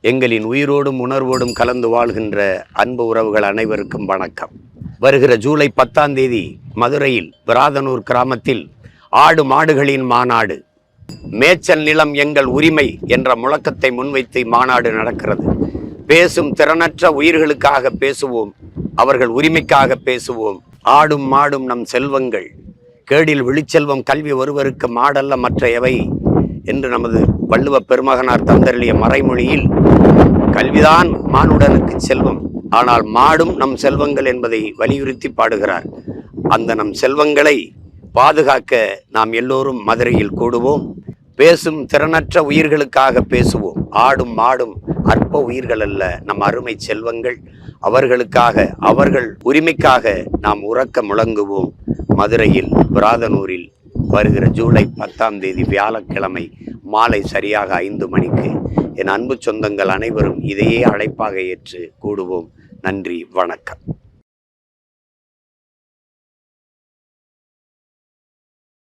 எங்களின் உயிரோடும் உணர்வோடும் கலந்து வாழ்கின்ற அன்பு உறவுகள் அனைவருக்கும் வணக்கம். வருகிற ஜூலை 10ஆம் தேதி மதுரையில் விராதனூர் கிராமத்தில் ஆடு மாடுகளின் மாநாடு, மேய்ச்சல் நிலம் எங்கள் உரிமை என்ற முழக்கத்தை முன்வைத்து மாநாடு நடக்கிறது. பேசும் திறனற்ற உயிர்களுக்காக பேசுவோம், அவர்கள் உரிமைக்காக பேசுவோம். ஆடும் மாடும் நம் செல்வங்கள், கேடில் விழிச்செல்வம் கல்வி ஒருவருக்கு மாடல்ல மற்ற எவை என்று நமது வள்ளுவ பெருமகனார் தந்தருளிய மறைமொழியில் கல்விதான் மானுடனுக்கு செல்வம், ஆனால் மாடும் நம் செல்வங்கள் என்பதை வலியுறுத்தி பாடுகிறார். அந்த நம் செல்வங்களை பாதுகாக்க நாம் எல்லோரும் மதுரையில் கூடுவோம். பேசும் திறனற்ற உயிர்களுக்காக பேசுவோம். ஆடும் மாடும் அற்ப உயிர்கள் அல்ல, நம் அருமை செல்வங்கள். அவர்களுக்காக, அவர்கள் உரிமைக்காக நாம் உறக்க முழங்குவோம். மதுரையில் விராதனூரில் வருகிற ஜூலை 10ஆம் தேதி வியாழக்கிழமை மாலை சரியாக 5 மணிக்கு என் அன்பு சொந்தங்கள் அனைவரும் இதையே அழைப்பாக ஏற்று கூடுவோம். நன்றி, வணக்கம்.